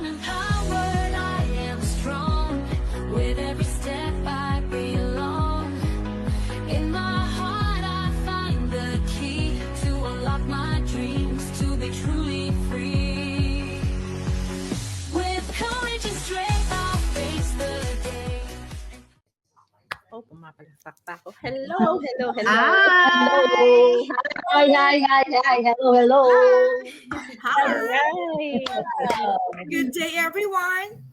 empowered, I am strong. With every step I belong. In my heart I find the key to unlock my dreams, to be truly free. With courage and strength I'll face the day. Oh, pumapalakpak pa ako. Hello. Hi! Hi. Hello. Hi! Alright. Good day, everyone.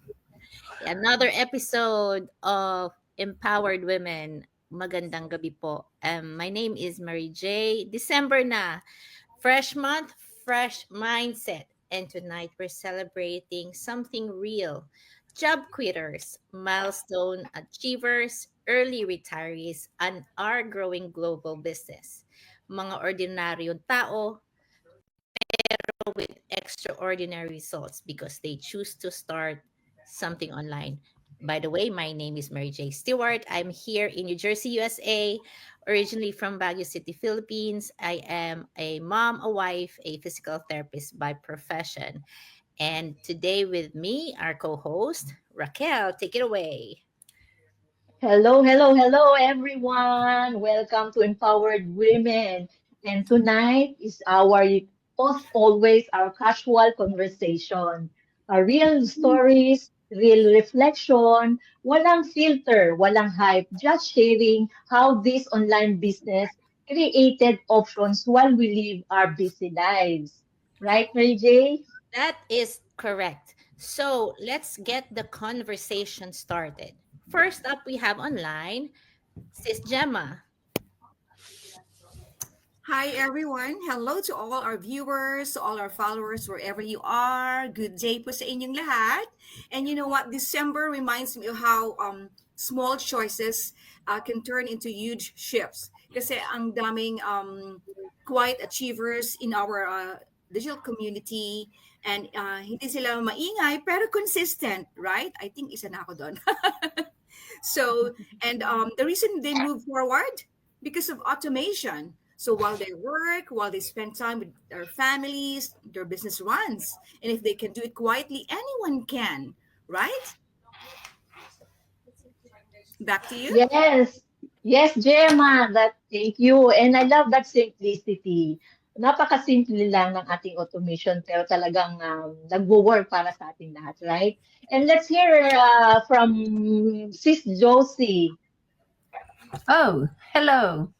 Another episode of Empowered Women. Magandang gabi po. My name is Mary J. December na. Fresh month, fresh mindset. And tonight we're celebrating something real. Job quitters, milestone achievers, early retirees, and our growing global business. Mga ordinaryong tao with extraordinary results because they choose to start something online. By the way, my name is Mary J. Stewart. I'm here in New Jersey, USA, originally from Baguio City, Philippines. I am a mom, a wife, a physical therapist by profession. And today with me, our co host, Raquel. Take it away. Hello, everyone. Welcome to Empowered Women. And tonight is our, as always, our casual conversation. Real stories, real reflection, walang filter, walang hype, just sharing how this online business created options while we live our busy lives. Right, Mary J? That is correct. So let's get the conversation started. First up, we have online Sis Gemma. Hi, everyone. Hello to all our viewers, to all our followers, wherever you are. Good day po sa inyong lahat. And you know what? December reminds me of how small choices can turn into huge shifts. Kasi ang daming quiet achievers in our digital community, and hindi sila maingay pero consistent, right? I think isa na ako doon. So, and the reason they move forward because of automation. So while they work, while they spend time with their families, their business runs. And if they can do it quietly, anyone can, right? Back to you. Yes. Yes, Gemma, thank you. And I love that simplicity. Napakasimple lang ng ating automation pero talagang nagwo-work para sa ating lahat, right? And let's hear from Sis Josie. Oh, hello.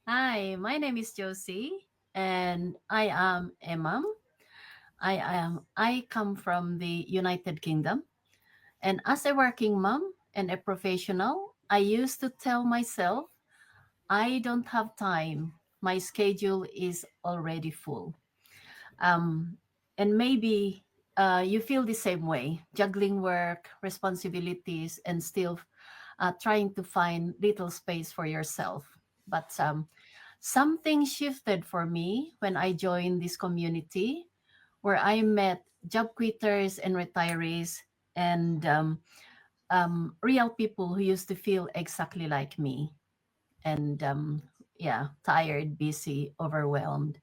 Hi, my name is Josie and I am a mom. I come from the United Kingdom, and as a working mom and a professional, I used to tell myself I don't have time. My schedule is already full. And maybe you feel the same way, juggling work, responsibilities, and still trying to find little space for yourself. But something shifted for me when I joined this community where I met job quitters and retirees and real people who used to feel exactly like me and yeah, tired, busy, overwhelmed.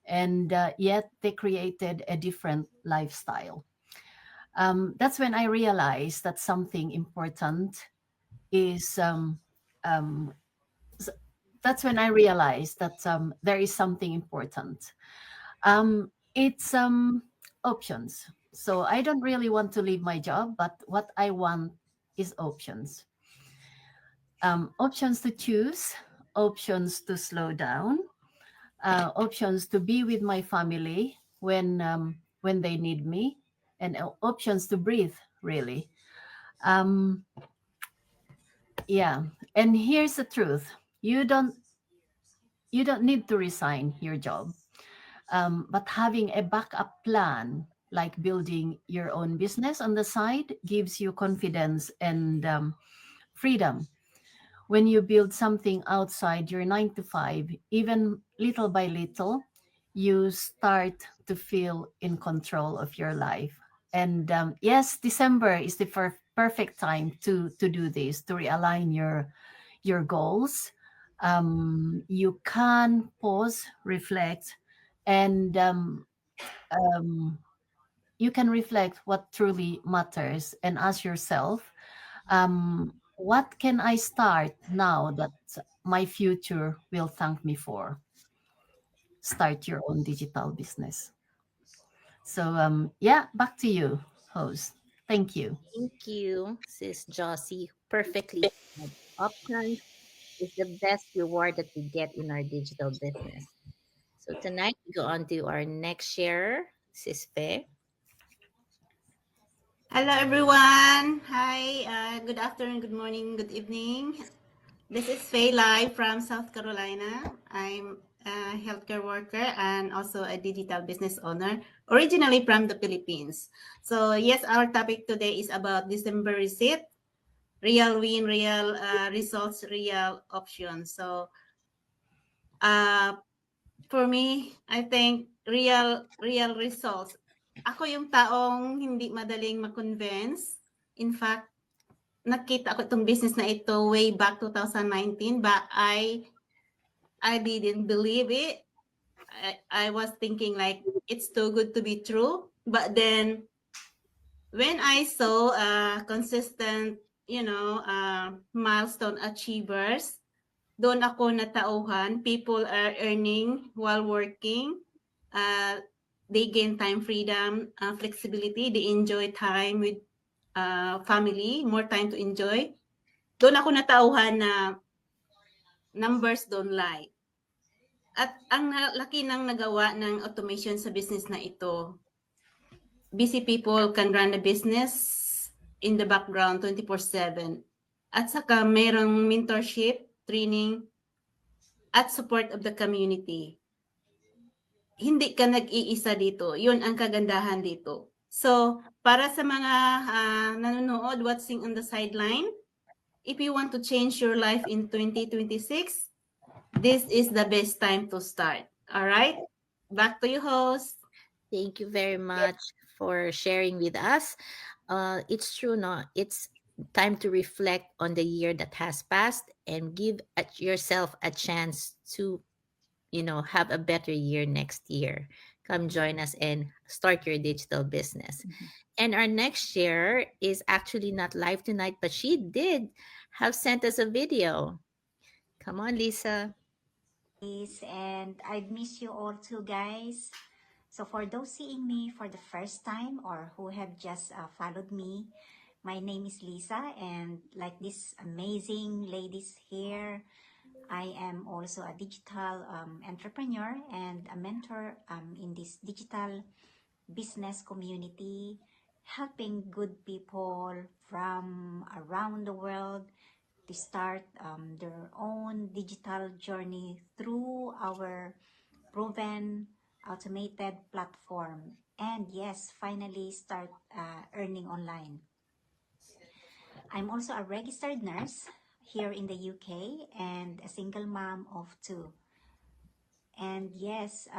And yet they created a different lifestyle. That's when I realized that something important is um, that's when I realized that there is something important. It's options. So I don't really want to leave my job, but what I want is options. Options to choose, options to slow down, options to be with my family when they need me, and options to breathe. Really, um, yeah. And here's the truth: you don't need to resign your job, but having a backup plan, like building your own business on the side, gives you confidence and freedom. When you build something outside your 9 to 5, even little by little, you start to feel in control of your life. And yes, December is the perfect time to do this, to realign your goals. You can pause, reflect, and you can reflect what truly matters and ask yourself, what can I start now that my future will thank me for? Start your own digital business. So, yeah, back to you, host. Thank you. Thank you, Sis Josie. Perfectly said. Upfront is the best reward that we get in our digital business. So tonight we go on to our next sharer, Sis Fe. Hello, everyone. Hi, good afternoon, good morning, good evening. This is Faye Lai from South Carolina. I'm a healthcare worker and also a digital business owner, originally from the Philippines. So, yes, our topic today is about December receipt, real win, real results, real options. So, uh, for me, I think real results. Ako yung taong hindi madaling ma-convince. In fact, nakita ko itong business na ito way back 2019, but I didn't believe it. I was thinking like it's too good to be true. But then when I saw consistent, milestone achievers, doon ako natauhan. People are earning while working. They gain time freedom, flexibility. They enjoy time with family, more time to enjoy. Doon ako natauhan na numbers don't lie. At ang laki ng nagawa ng automation sa business na ito. Busy people can run a business in the background 24/7. At saka merong mentorship, training, at support of the community. Hindi ka nag-iisa dito. Yun ang kagandahan dito. So, para sa mga nanonood, watching on the sideline, if you want to change your life in 2026, this is the best time to start. All right? Back to you, host. Thank you very much for sharing with us. It's true, no? It's time to reflect on the year that has passed and give yourself a chance to, have a better year next year. Come join us and start your digital business. And our next share is actually not live tonight, but she did have sent us a video. Come on, Lisa. And I've missed you all too, guys. So for those seeing me for the first time or who have just followed me, my name is Lisa, and like these amazing ladies here, I am also a digital entrepreneur and a mentor in this digital business community, helping good people from around the world to start their own digital journey through our proven automated platform, and yes, finally start earning online. I'm also a registered nurse here in the UK and a single mom of two. And yes,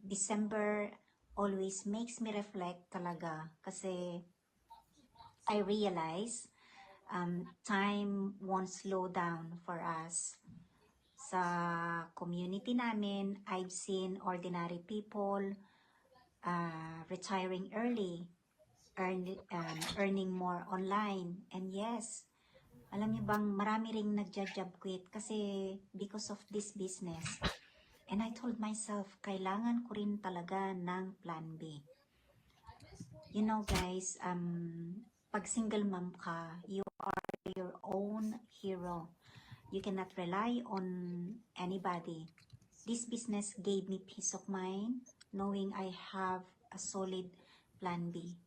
December always makes me reflect talaga kasi I realize time won't slow down for us. Sa community namin, I've seen ordinary people retiring early, earning more online. And yes, alam niyo bang marami ring nagja-job quit kasi because of this business. And I told myself, kailangan ko rin talaga ng plan B. You know guys, pag single mom ka, you are your own hero. You cannot rely on anybody. This business gave me peace of mind, knowing I have a solid plan B.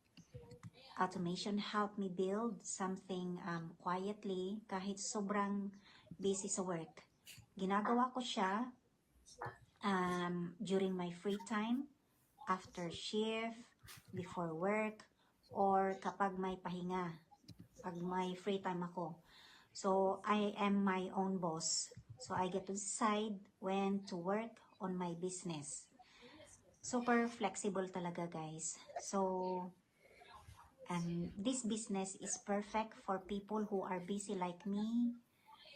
Automation helped me build something quietly kahit sobrang busy sa work. Ginagawa ko siya during my free time, after shift, before work, or kapag may pahinga, pag may free time ako. So, I am my own boss. So, I get to decide when to work on my business. Super flexible talaga, guys. So, this business is perfect for people who are busy like me,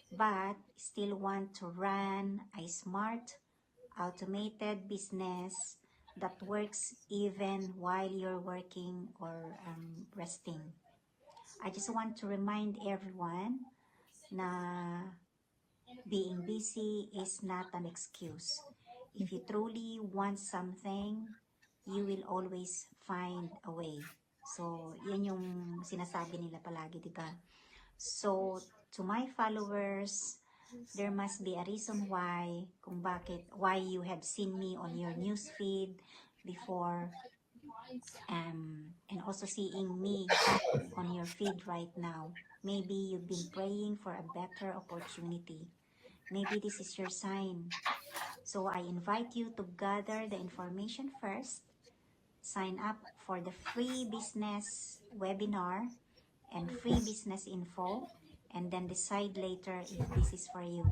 but still want to run a smart, automated business that works even while you're working or resting. I just want to remind everyone na being busy is not an excuse. If you truly want something, you will always find a way. So, yan yung sinasabi nila palagi, di ba? So, to my followers, there must be a reason why, why you have seen me on your newsfeed before, and also seeing me on your feed right now. Maybe you've been praying for a better opportunity. Maybe this is your sign. So I invite you to gather the information first, sign up for the free business webinar and free business info, and then decide later if this is for you.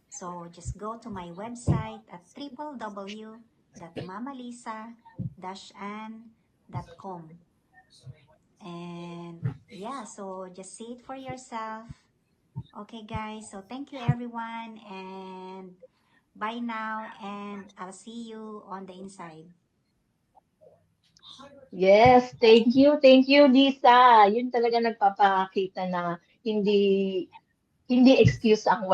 So just go to my website at www.mamalisa-an.com. And yeah, so just see it for yourself. Okay, guys. So thank you, everyone. And bye now. And I'll see you on the inside. Yes, thank you, Lisa. Yun talaga nagpapakita na hindi hindi excuse ang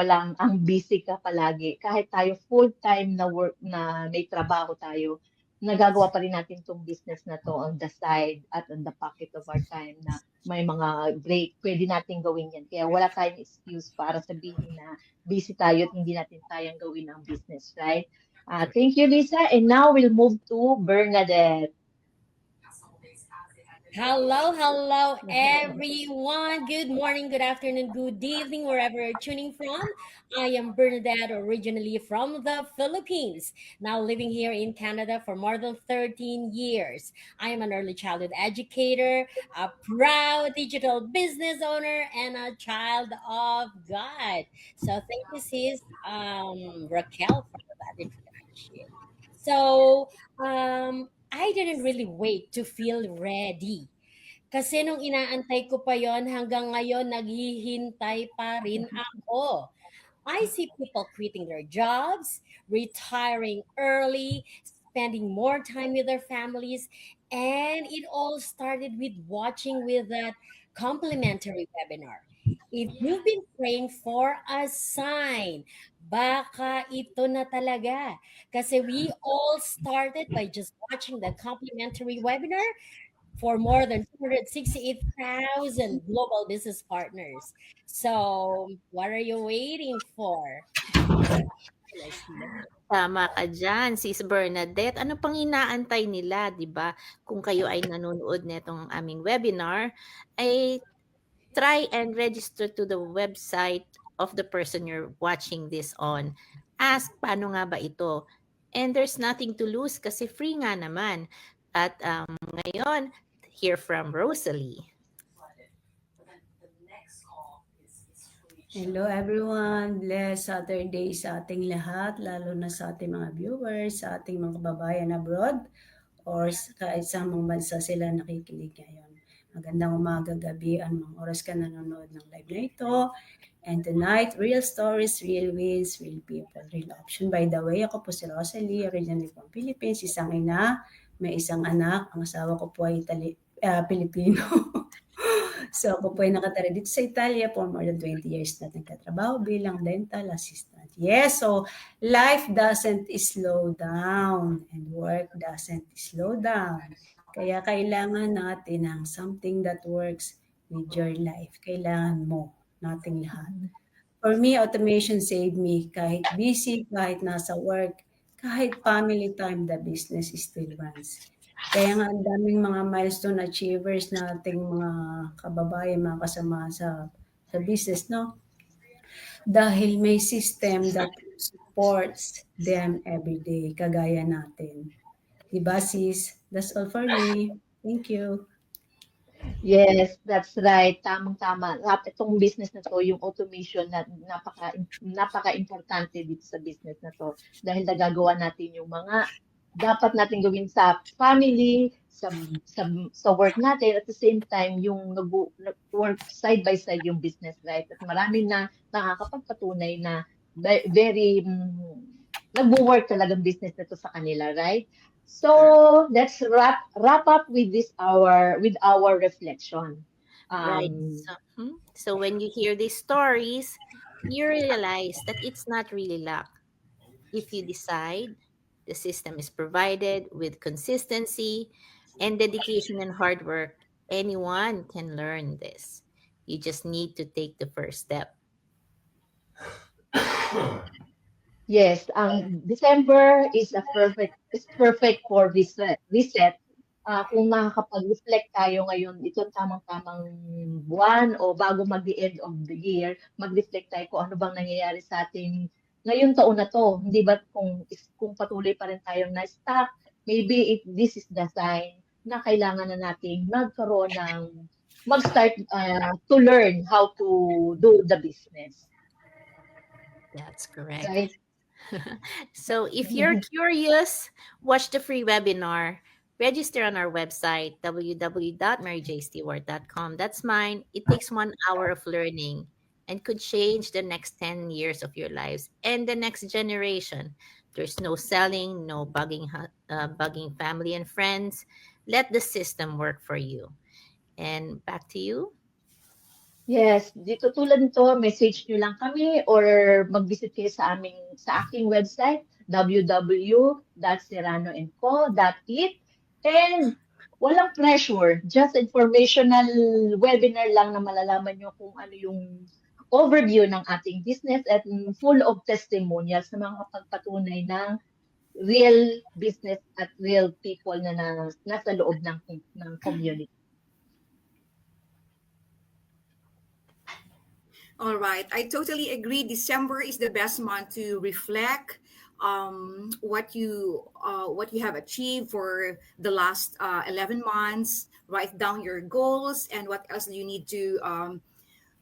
busy ka palagi. Kahit tayo full-time na work na may trabaho tayo, nagagawa pa rin natin tong business na to on the side at on the pocket of our time na may mga break, pwede natin gawin yan. Kaya wala tayong excuse para sabihin na busy tayo at hindi natin kayang gawin ang business, right? Thank you, Lisa. And now we'll move to Bernadette. Hello, everyone. Good morning, good afternoon, good evening, wherever you're tuning from. I am Bernadette, originally from the Philippines, now living here in Canada for more than 13 years. I am an early childhood educator, a proud digital business owner, and a child of God. So thank you, sis, Raquel, for that introduction. So, I didn't really wait to feel ready. Kasi nung inaantay ko pa yon hanggang ngayon naghihintay pa rin ako. I see people quitting their jobs, retiring early, spending more time with their families, and it all started with watching with that complimentary webinar. If you've been praying for a sign, baka ito na talaga. Kasi we all started by just watching the complimentary webinar for more than 268,000 global business partners. So, what are you waiting for? Let's know. Tama ka dyan, Sis Bernadette. Ano pang inaantay nila, di ba? Kung kayo ay nanonood netong aming webinar, ay try and register to the website of the person you're watching this on. Ask, paano nga ba ito? And there's nothing to lose kasi free nga naman. At ngayon, hear from Rosalie. Hello everyone, blessed Saturday sa ating lahat, lalo na sa ating mga viewers, sa ating mga kababayan abroad, or kahit sa mga bansa sila nakikinig ngayon. Magandang umaga, gabi, anong oras ka nanonood ng live na ito. And tonight, real stories, real wins, real people, real option. By the way, ako po si Rosalie, originally from Philippines, isang ina, may isang anak, ang asawa ko po ay Pilipino. So ako po ay nakatira dito sa Italia for more than 20 years na nagkatrabaho bilang dental assistant. Yes, so life doesn't slow down and work doesn't slow down. Kaya kailangan natin ng something that works with your life. Kailangan mo, nating lahat. For me, automation saved me. Kahit busy, kahit nasa work, kahit family time, the business still runs. Kaya nga ang daming mga milestone achievers na ating mga kababayan, mga kasama sa business, no? Dahil may system that supports them every day, kagaya natin. Diba, sis? That's all for me. Thank you. Yes, that's right. Tamang-tama. Itong business na to, yung automation na napaka-importante dito sa business na to. Dahil nagagawa natin yung mga dapat natin gawin sa family, sa work natin, at the same time, yung nag-work side by side yung business, right? At marami na nakakapagpatunay na very nag-work talagang business na to sa kanila, right? So let's wrap up with our reflection. Right. Um, So when you hear these stories, you realize that it's not really luck. If you decide, the system is provided with consistency and dedication and hard work. Anyone can learn this. You just need to take the first step. Yes, December is perfect for reset. Kung makakapag-reflect tayo ngayon, ito tamang-tamang buwan o bago mag-the end of the year, mag-reflect tayo kung ano bang nangyayari sa ating ngayong taon na to. Hindi ba kung patuloy pa rin tayong na-stuck, maybe if this is the sign na kailangan na nating mag-start to learn how to do the business, That's correct. right? So if you're curious, watch the free webinar. Register on our website, www.maryjstewart.com. That's mine. It takes 1 hour of learning and could change the next 10 years of your lives and the next generation. There's no selling, no bugging family and friends. Let the system work for you. And back to you. Yes, dito tulad nito, message nyo lang kami or mag-visit kayo sa aking website, www.serranoandco.it. And walang pressure, just informational webinar lang na malalaman nyo kung ano yung overview ng ating business at full of testimonials na mga pagpatunay ng real business at real people na nasa loob ng community. All right, I totally agree. December is the best month to reflect what you have achieved for the last 11 months. Write down your goals and what else you need to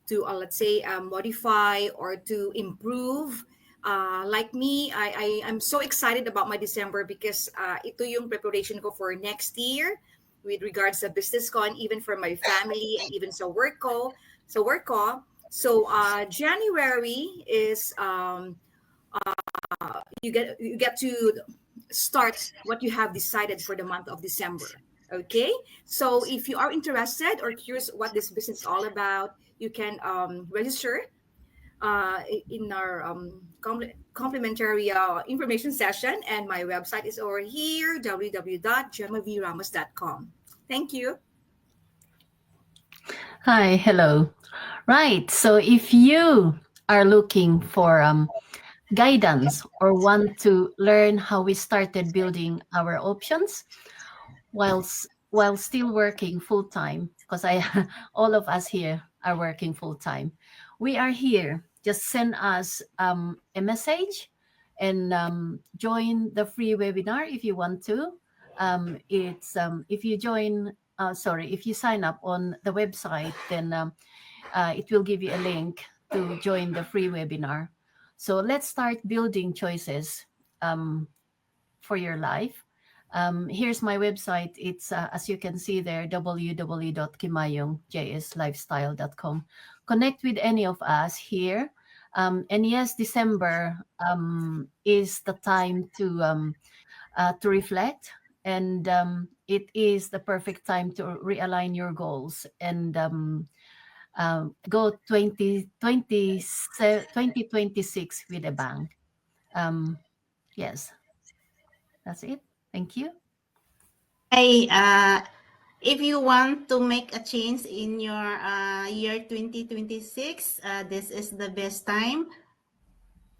let's say modify or to improve. Like me, I'm so excited about my December because ito yung preparation ko for next year with regards to business ko and even for my family and even sa work ko. So January is you get to start what you have decided for the month of December. Okay, so if you are interested or curious what this business is all about, you can register in our complimentary information session, and my website is over here, www.gemavramos.com. Thank you. Hi, hello. Right. So if you are looking for guidance or want to learn how we started building our options while still working full time, because all of us here are working full time, we are here. Just send us a message and join the free webinar if you want to. It's if you if you sign up on the website, then it will give you a link to join the free webinar. So let's start building choices for your life. Here's my website. It's as you can see there, www.kimayongjslifestyle.com. Connect with any of us here. And yes, December is the time to reflect, and it is the perfect time to realign your goals and go 2026 with a bang. Yes, that's it. Thank you. If you want to make a change in your year 2026, this is the best time.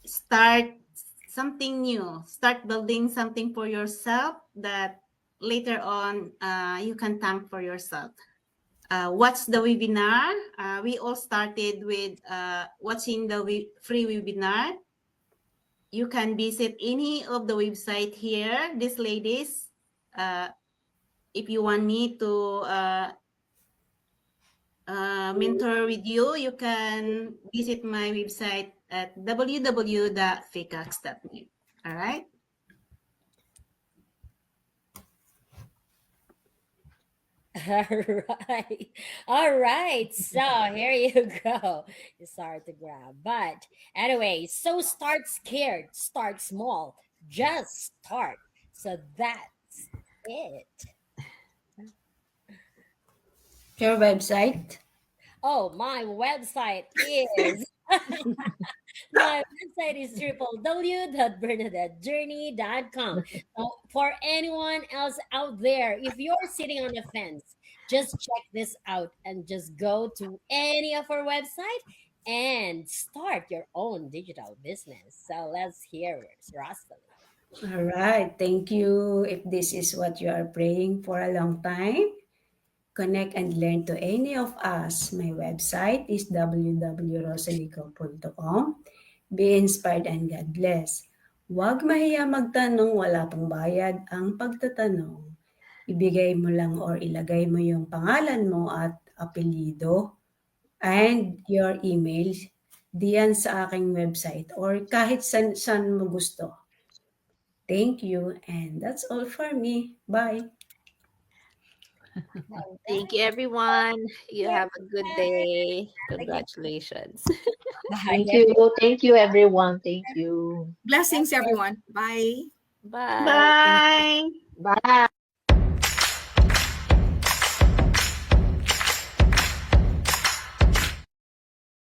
Start something new. Start building something for yourself that later on you can thank for yourself. Watch the webinar. We all started with watching the free webinar. You can visit any of the website here, these ladies. If you want me to mentor with you, you can visit my website at www.ficax.net. All right. All right. So here you go. It's hard to grab. But anyway, so start scared, start small, just start. So that's it. Your website? Oh, my website is my website is www.bernadettejourney.com. So for anyone else out there, if you're sitting on the fence, just check this out and just go to any of our website and start your own digital business. So let's hear it, Rosalie. All right. Thank you. If this is what you are praying for a long time, connect and learn to any of us. My website is www.rosalico.com. Be inspired and God bless. Huwag mahiya magtanong, wala pang bayad ang pagtatanong. Ibigay mo lang or ilagay mo yung pangalan mo at apelyido and your email diyan sa aking website or kahit saan mo gusto. Thank you, and that's all for me. Bye. Thank you, everyone. You have a good day. Congratulations. Bye. Thank you, everyone. Thank you. Blessings, everyone. Bye. Bye. Bye. Bye.